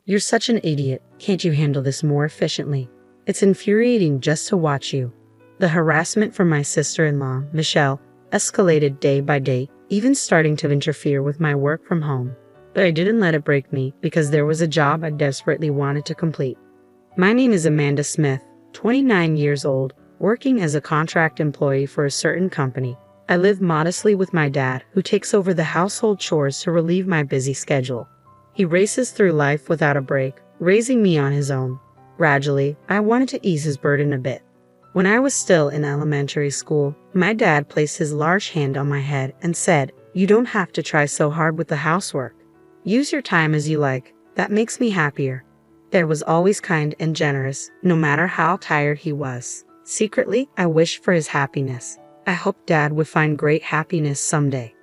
You're such an idiot. Can't you handle this more efficiently? It's infuriating just to watch you. The harassment from my sister-in-law, Michelle, escalated day by day, even starting to interfere with my work from home. But I didn't let it break me because there was a job I desperately wanted to complete. My name is Amanda Smith, 29 years old, working as a contract employee for a certain company. I live modestly with my dad, who takes over the household chores to relieve my busy schedule. He races through life without a break, raising me on his own. Gradually, I wanted to ease his burden a bit. When I was still in elementary school, my dad placed his large hand on my head and said, "You don't have to try so hard with the housework. Use your time as you like. That makes me happier." Dad was always kind and generous, no matter how tired he was. Secretly, I wished for his happiness. I hoped Dad would find great happiness someday.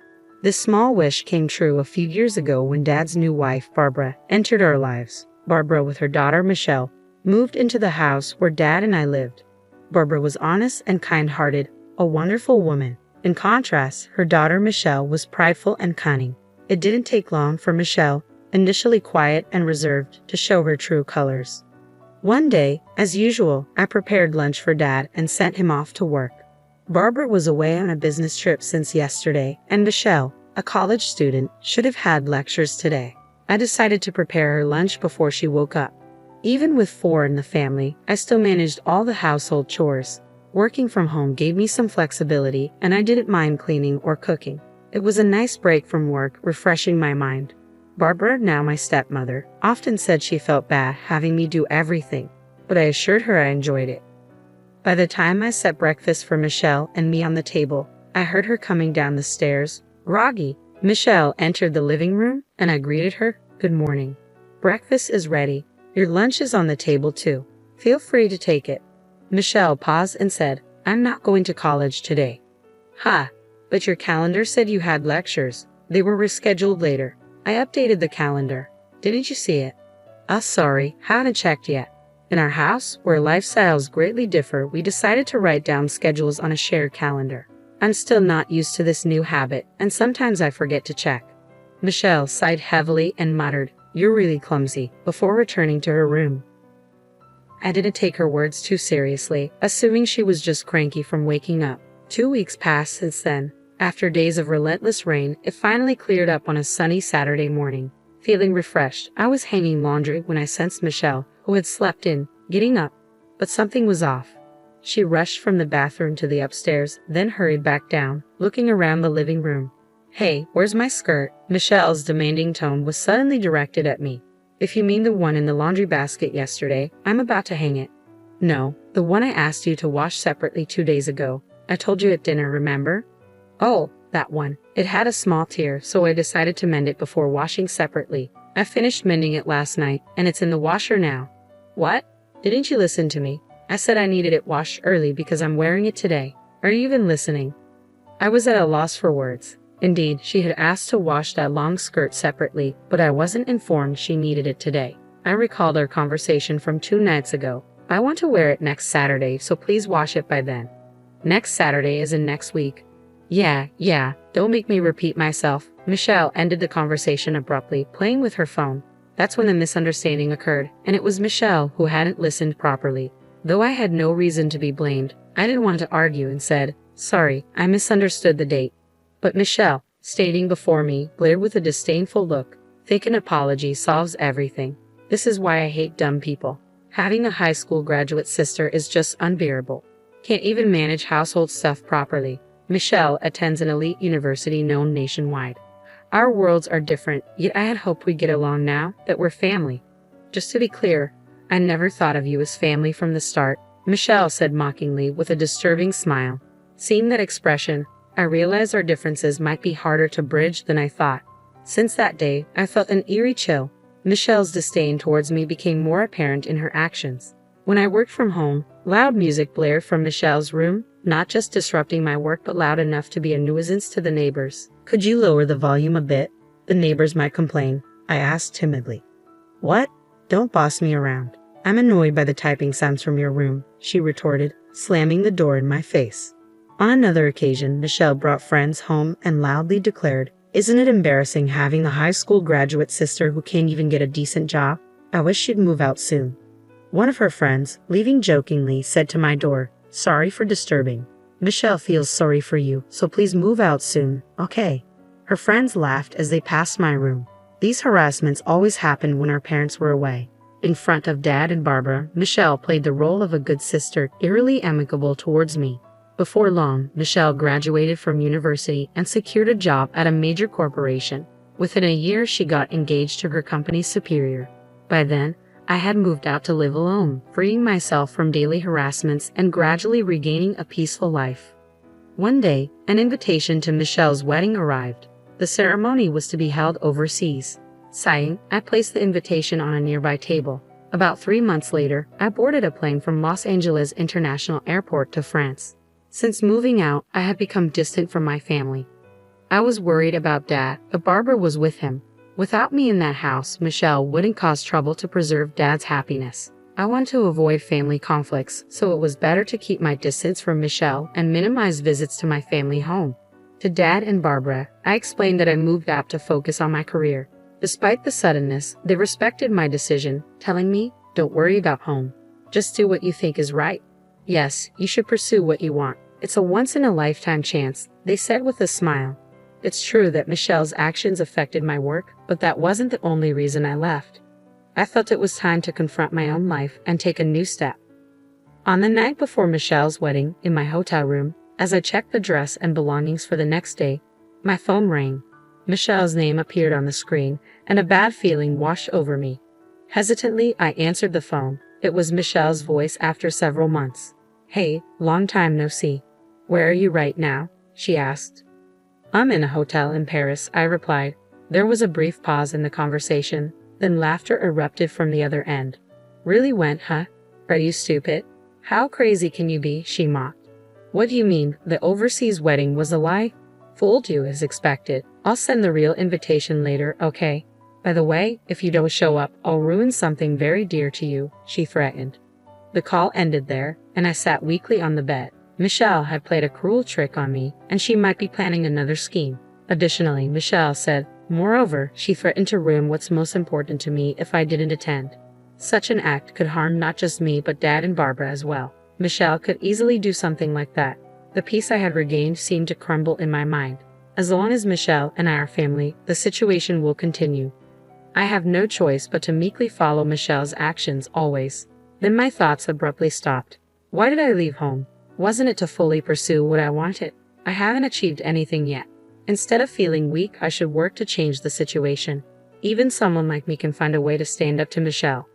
This small wish came true a few years ago when Dad's new wife, Barbara, entered our lives. Barbara, with her daughter Michelle, moved into the house where Dad and I lived. Barbara was honest and kind-hearted, a wonderful woman. In contrast, her daughter Michelle was prideful and cunning. It didn't take long for Michelle, initially quiet and reserved, to show her true colors. One day, as usual, I prepared lunch for Dad and sent him off to work. Barbara was away on a business trip since yesterday, and Michelle, a college student, should have had lectures today. I decided to prepare her lunch before she woke up. Even with 4 in the family, I still managed all the household chores. Working from home gave me some flexibility, and I didn't mind cleaning or cooking. It was a nice break from work, refreshing my mind. Barbara, now my stepmother, often said she felt bad having me do everything, but I assured her I enjoyed it. By the time I set breakfast for Michelle and me on the table, I heard her coming down the stairs, groggy. Michelle entered the living room, and I greeted her, "Good morning. Breakfast is ready. Your lunch is on the table too. Feel free to take it." Michelle paused and said, "I'm not going to college today." "Ha, but your calendar said you had lectures. They were rescheduled later." I updated the calendar. "Didn't you see it?" Sorry, haven't checked yet." In our house, where lifestyles greatly differ, we decided to write down schedules on a shared calendar. I'm still not used to this new habit, and sometimes I forget to check. Michelle sighed heavily and muttered, "You're really clumsy," before returning to her room. I didn't take her words too seriously, assuming she was just cranky from waking up. 2 weeks passed since then. After days of relentless rain, it finally cleared up on a sunny Saturday morning. Feeling refreshed, I was hanging laundry when I sensed Michelle, who had slept in, getting up. But something was off. She rushed from the bathroom to the upstairs, then hurried back down, looking around the living room. "Hey, where's my skirt?" Michelle's demanding tone was suddenly directed at me. "If you mean the one in the laundry basket yesterday, I'm about to hang it." "No, the one I asked you to wash separately 2 days ago. I told you at dinner, remember?" "Oh, that one. It had a small tear, so I decided to mend it before washing separately. I finished mending it last night, and it's in the washer now." "What? Didn't you listen to me? I said I needed it washed early because I'm wearing it today. Are you even listening?" I was at a loss for words. Indeed, she had asked to wash that long skirt separately, but I wasn't informed she needed it today. I recalled our conversation from 2 nights ago. "I want to wear it next Saturday, so please wash it by then." "Next Saturday is in next week." Yeah, don't make me repeat myself." Michelle ended the conversation abruptly, playing with her phone. That's when the misunderstanding occurred, and it was Michelle who hadn't listened properly. Though I had no reason to be blamed, I didn't want to argue and said, "Sorry, I misunderstood the date." But Michelle, standing before me, glared with a disdainful look. "Think an apology solves everything. This is why I hate dumb people. Having a high school graduate sister is just unbearable. Can't even manage household stuff properly." Michelle attends an elite university known nationwide. Our worlds are different, yet I had hoped we'd get along now that we're family. "Just to be clear, I never thought of you as family from the start," Michelle said mockingly with a disturbing smile. Seeing that expression, I realized our differences might be harder to bridge than I thought. Since that day, I felt an eerie chill. Michelle's disdain towards me became more apparent in her actions. When I worked from home, loud music blared from Michelle's room, not just disrupting my work but loud enough to be a nuisance to the neighbors. "Could you lower the volume a bit? The neighbors might complain," I asked timidly. "What? Don't boss me around. I'm annoyed by the typing sounds from your room," she retorted, slamming the door in my face. On another occasion, Michelle brought friends home and loudly declared, "Isn't it embarrassing having a high school graduate sister who can't even get a decent job?" I wish you'd move out soon. One of her friends, leaving jokingly, said to my door, "Sorry for disturbing. Michelle feels sorry for you, so please move out soon, okay?" Her friends laughed as they passed my room. These harassments always happened when our parents were away. In front of Dad and Barbara, Michelle played the role of a good sister, eerily amicable towards me. Before long, Michelle graduated from university and secured a job at a major corporation. Within a year, she got engaged to her company's superior. By then, I had moved out to live alone, freeing myself from daily harassments and gradually regaining a peaceful life. One day, an invitation to Michelle's wedding arrived. The ceremony was to be held overseas. Sighing, I placed the invitation on a nearby table. About 3 months later, I boarded a plane from Los Angeles International Airport to France. Since moving out, I had become distant from my family. I was worried about Dad, but Barbara was with him. Without me in that house, Michelle wouldn't cause trouble to preserve Dad's happiness. I want to avoid family conflicts, so it was better to keep my distance from Michelle and minimize visits to my family home. To Dad and Barbara, I explained that I moved out to focus on my career. Despite the suddenness, they respected my decision, telling me, "Don't worry about home. Just do what you think is right. Yes, you should pursue what you want. It's a once-in-a-lifetime chance," they said with a smile. It's true that Michelle's actions affected my work, but that wasn't the only reason I left. I felt it was time to confront my own life and take a new step. On the night before Michelle's wedding, in my hotel room, as I checked the dress and belongings for the next day, my phone rang. Michelle's name appeared on the screen, and a bad feeling washed over me. Hesitantly, I answered the phone. It was Michelle's voice after several months. "Hey, long time no see. Where are you right now?" she asked. "I'm in a hotel in Paris," I replied. There was a brief pause in the conversation, then laughter erupted from the other end. "Really went, huh? Are you stupid? How crazy can you be?" she mocked. "What do you mean, the overseas wedding was a lie?" "Fooled you as expected. I'll send the real invitation later, okay? By the way, if you don't show up, I'll ruin something very dear to you," she threatened. The call ended there, and I sat weakly on the bed. Michelle had played a cruel trick on me, and she might be planning another scheme. Additionally, Michelle said, moreover, she threatened to ruin what's most important to me if I didn't attend. Such an act could harm not just me but Dad and Barbara as well. Michelle could easily do something like that. The peace I had regained seemed to crumble in my mind. As long as Michelle and I are family, the situation will continue. I have no choice but to meekly follow Michelle's actions always. Then my thoughts abruptly stopped. Why did I leave home? Wasn't it to fully pursue what I wanted? I haven't achieved anything yet. Instead of feeling weak, I should work to change the situation. Even someone like me can find a way to stand up to Michelle.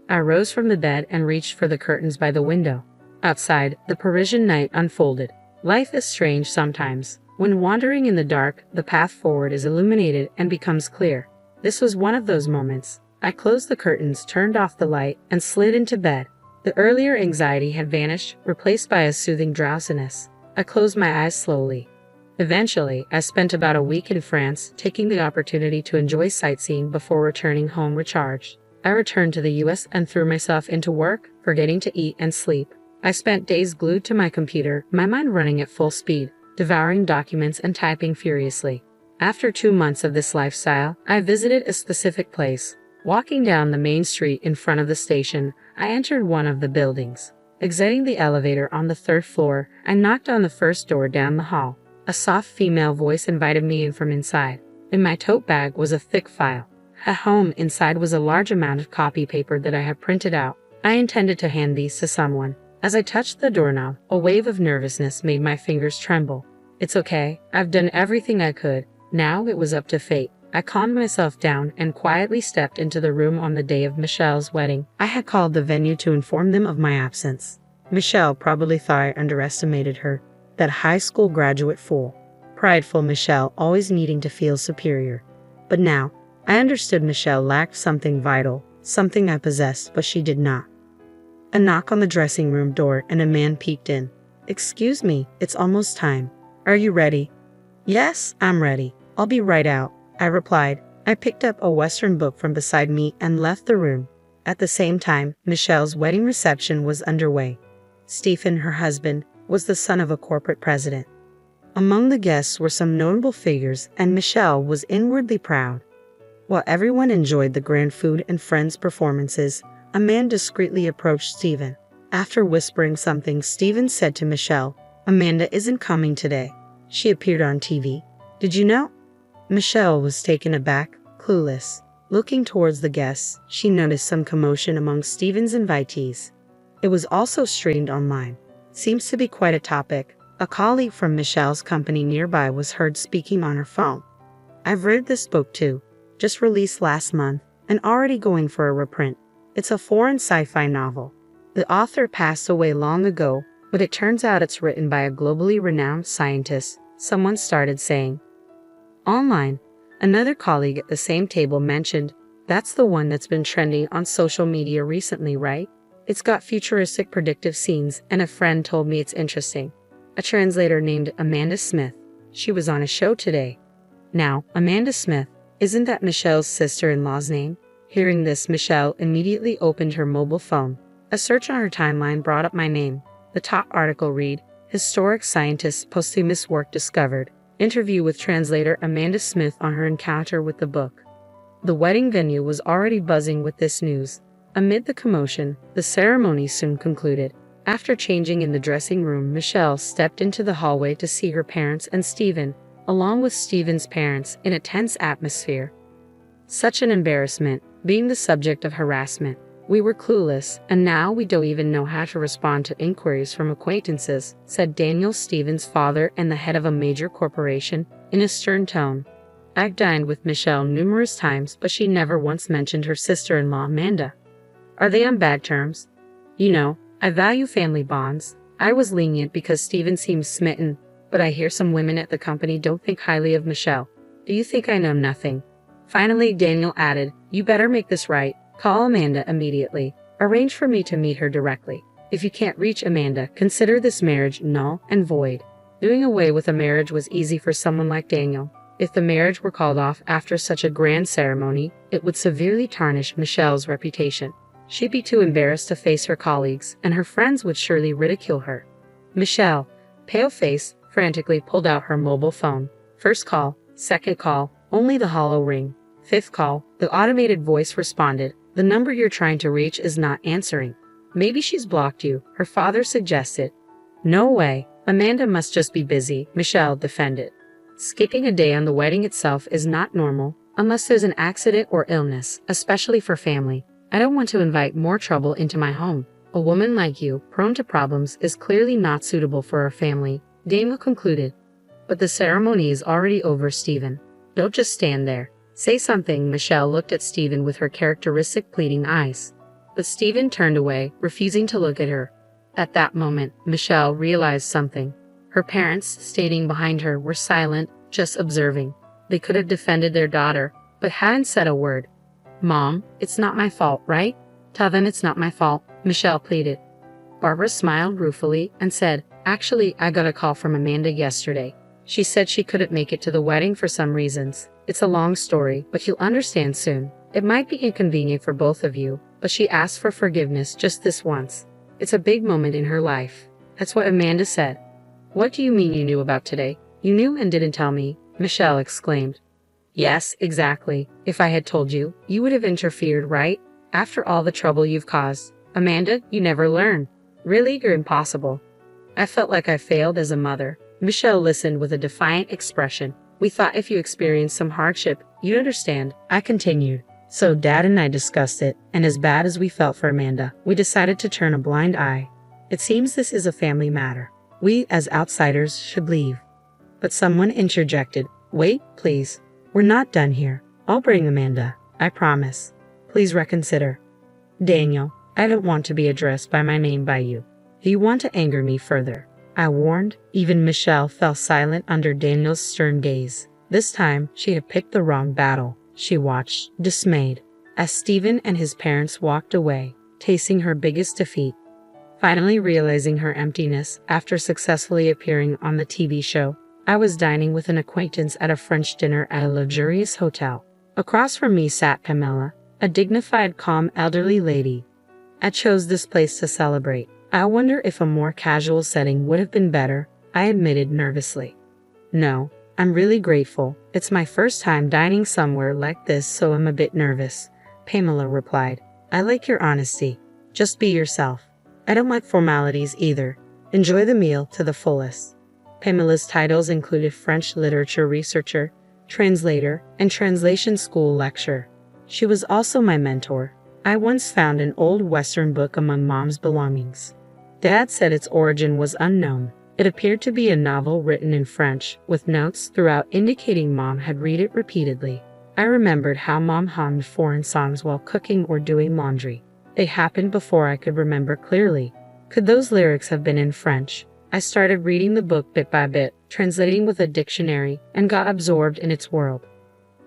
I rose from the bed and reached for the curtains by the window. Outside, the Parisian night unfolded. Life is strange sometimes. When wandering in the dark, the path forward is illuminated and becomes clear. This was one of those moments. I closed the curtains, turned off the light, and slid into bed. The earlier anxiety had vanished, replaced by a soothing drowsiness. I closed my eyes slowly. Eventually, I spent about a week in France, taking the opportunity to enjoy sightseeing before returning home recharged. I returned to the US and threw myself into work, forgetting to eat and sleep. I spent days glued to my computer, my mind running at full speed, devouring documents and typing furiously. After 2 months of this lifestyle, I visited a specific place. Walking down the main street in front of the station, I entered one of the buildings. Exiting the elevator on the 3rd floor, I knocked on the first door down the hall. A soft female voice invited me in from inside. In my tote bag was a thick file. At home, inside was a large amount of copy paper that I had printed out. I intended to hand these to someone. As I touched the doorknob, a wave of nervousness made my fingers tremble. It's okay, I've done everything I could. Now it was up to fate. I calmed myself down and quietly stepped into the room on the day of Michelle's wedding. I had called the venue to inform them of my absence. Michelle probably thought I underestimated her. That high school graduate fool. Prideful Michelle, always needing to feel superior. But now, I understood Michelle lacked something vital, something I possessed, but she did not. A knock on the dressing room door and a man peeked in. "Excuse me, it's almost time. Are you ready?" "Yes, I'm ready. I'll be right out," I replied. I picked up a Western book from beside me and left the room. At the same time, Michelle's wedding reception was underway. Stephen, her husband, was the son of a corporate president. Among the guests were some notable figures, and Michelle was inwardly proud. While everyone enjoyed the grand food and friends' performances, a man discreetly approached Stephen. After whispering something, Stephen said to Michelle, "Amanda isn't coming today. She appeared on TV. Did you know?" Michelle was taken aback, clueless. Looking towards the guests, she noticed some commotion among Stephen's invitees. It was also streamed online. Seems to be quite a topic. A colleague from Michelle's company nearby was heard speaking on her phone. "I've read this book too. Just released last month, and already going for a reprint. It's a foreign sci-fi novel. The author passed away long ago, but it turns out it's written by a globally renowned scientist," someone started saying. Online, another colleague at the same table mentioned, "That's the one that's been trending on social media recently, right? It's got futuristic predictive scenes, and a friend told me it's interesting." A translator named Amanda Smith. She was on a show today. Now, Amanda Smith, isn't that Michelle's sister-in-law's name? Hearing this, Michelle immediately opened her mobile phone. A search on her timeline brought up my name. The top article read, "Historic Scientist's Posthumous Work Discovered. Interview with translator Amanda Smith on her encounter with the book." The wedding venue was already buzzing with this news. Amid the commotion, the ceremony soon concluded. After changing in the dressing room, Michelle stepped into the hallway to see her parents and Stephen, along with Stephen's parents, in a tense atmosphere. Such an embarrassment, being the subject of harassment. "We were clueless, and now we don't even know how to respond to inquiries from acquaintances," said Daniel, Stephen's father and the head of a major corporation, in a stern tone. "I've dined with Michelle numerous times, but she never once mentioned her sister-in-law Amanda. Are they on bad terms? You know, I value family bonds. I was lenient because Stephen seems smitten, but I hear some women at the company don't think highly of Michelle. Do you think I know nothing?" Finally, Daniel added, "You better make this right. Call Amanda immediately. Arrange for me to meet her directly. If you can't reach Amanda, consider this marriage null and void." Doing away with a marriage was easy for someone like Daniel. If the marriage were called off after such a grand ceremony, it would severely tarnish Michelle's reputation. She'd be too embarrassed to face her colleagues, and her friends would surely ridicule her. Michelle, pale-faced, frantically pulled out her mobile phone. First call, second call, only the hollow ring. Fifth call, the automated voice responded, "The number you're trying to reach is not answering." "Maybe she's blocked you," her father suggested. "No way. Amanda must just be busy," Michelle defended. Skipping a day on the wedding itself is not normal, unless there's an accident or illness, especially for family. "I don't want to invite more trouble into my home. A woman like you, prone to problems, is clearly not suitable for our family," Daniel concluded. "But the ceremony is already over, Stephen. Don't just stand there. Say something." Michelle looked at Stephen with her characteristic pleading eyes. But Stephen turned away, refusing to look at her. At that moment, Michelle realized something. Her parents, standing behind her, were silent, just observing. They could have defended their daughter, but hadn't said a word. "Mom, it's not my fault, right? Tell them it's not my fault," Michelle pleaded. Barbara smiled ruefully and said, "Actually, I got a call from Amanda yesterday. She said she couldn't make it to the wedding for some reasons. It's a long story, but you'll understand soon. It might be inconvenient for both of you, but she asked for forgiveness just this once. It's a big moment in her life." That's what Amanda said. "What do you mean you knew about today? You knew and didn't tell me?" Michelle exclaimed. "Yes, exactly. If I had told you, you would have interfered, right? After all the trouble you've caused. Amanda, you never learn. Really, you're impossible." I felt like I failed as a mother. Michelle listened with a defiant expression. "We thought if you experienced some hardship, you'd understand," I continued. "So Dad and I discussed it, and as bad as we felt for Amanda, we decided to turn a blind eye. It seems this is a family matter. We, as outsiders, should leave." But someone interjected. "Wait, please. We're not done here. I'll bring Amanda. I promise. Please reconsider." "Daniel, I don't want to be addressed by my name by you. Do you want to anger me further?" I warned. Even Michelle fell silent under Daniel's stern gaze. This time, she had picked the wrong battle. She watched, dismayed, as Stephen and his parents walked away, tasting her biggest defeat. Finally realizing her emptiness after successfully appearing on the TV show, I was dining with an acquaintance at a French dinner at a luxurious hotel. Across from me sat Pamela, a dignified, calm, elderly lady. I chose this place to celebrate. I wonder if a more casual setting would have been better, I admitted nervously. "No, I'm really grateful. It's my first time dining somewhere like this, so I'm a bit nervous, Pamela replied. I like your honesty. Just be yourself. I don't like formalities either. Enjoy the meal to the fullest. Pamela's titles included French literature researcher, translator, and translation school lecturer. She was also my mentor. I once found an old Western book among Mom's belongings. Dad said its origin was unknown. It appeared to be a novel written in French, with notes throughout indicating Mom had read it repeatedly. I remembered how Mom hummed foreign songs while cooking or doing laundry. They happened before I could remember clearly. Could those lyrics have been in French? I started reading the book bit by bit, translating with a dictionary, and got absorbed in its world.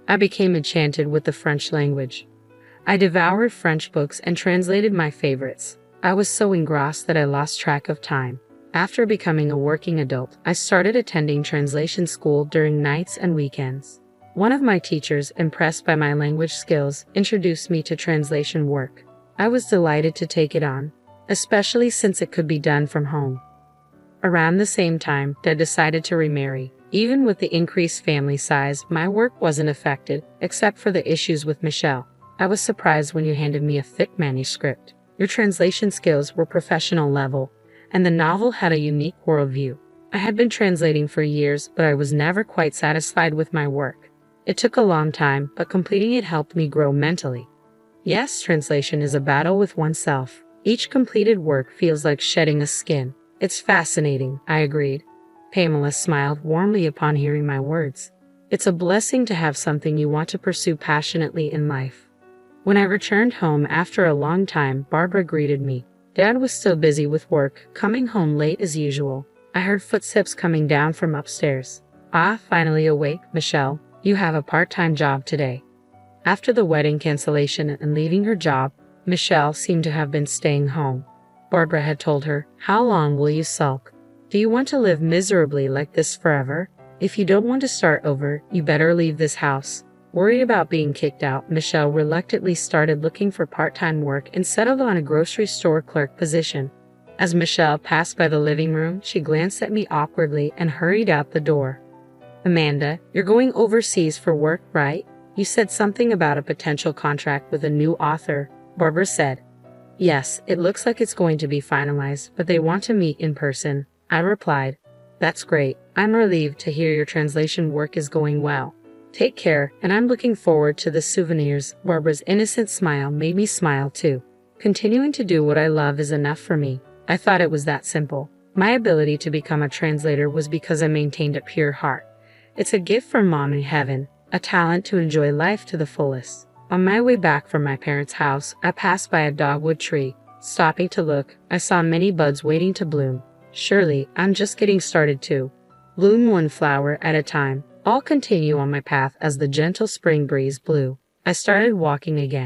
I became enchanted with the French language. I devoured French books and translated my favorites. I was so engrossed that I lost track of time. After becoming a working adult, I started attending translation school during nights and weekends. One of my teachers, impressed by my language skills, introduced me to translation work. I was delighted to take it on, especially since it could be done from home. Around the same time, Dad decided to remarry. Even with the increased family size, my work wasn't affected, except for the issues with Michelle. I was surprised when you handed me a thick manuscript. Your translation skills were professional level, and the novel had a unique worldview. I had been translating for years, but I was never quite satisfied with my work. It took a long time, but completing it helped me grow mentally. Yes, translation is a battle with oneself. Each completed work feels like shedding a skin. It's fascinating, I agreed. Pamela smiled warmly upon hearing my words. It's a blessing to have something you want to pursue passionately in life. When I returned home after a long time, Barbara greeted me. Dad was still busy with work, coming home late as usual. I heard footsteps coming down from upstairs. Ah, finally awake, Michelle. You have a part-time job today. After the wedding cancellation and leaving her job, Michelle seemed to have been staying home. Barbara had told her, "How long will you sulk? Do you want to live miserably like this forever? If you don't want to start over, you better leave this house." Worried about being kicked out, Michelle reluctantly started looking for part-time work and settled on a grocery store clerk position. As Michelle passed by the living room, she glanced at me awkwardly and hurried out the door. "Amanda, you're going overseas for work, right? You said something about a potential contract with a new author," Barbara said. "Yes, it looks like it's going to be finalized, but they want to meet in person," I replied. "That's great. I'm relieved to hear your translation work is going well. Take care, and I'm looking forward to the souvenirs." Barbara's innocent smile made me smile too. Continuing to do what I love is enough for me. I thought it was that simple. My ability to become a translator was because I maintained a pure heart. It's a gift from Mom in heaven, a talent to enjoy life to the fullest. On my way back from my parents' house, I passed by a dogwood tree. Stopping to look, I saw many buds waiting to bloom. Surely, I'm just getting started too. Bloom one flower at a time. I'll continue on my path as the gentle spring breeze blew. I started walking again.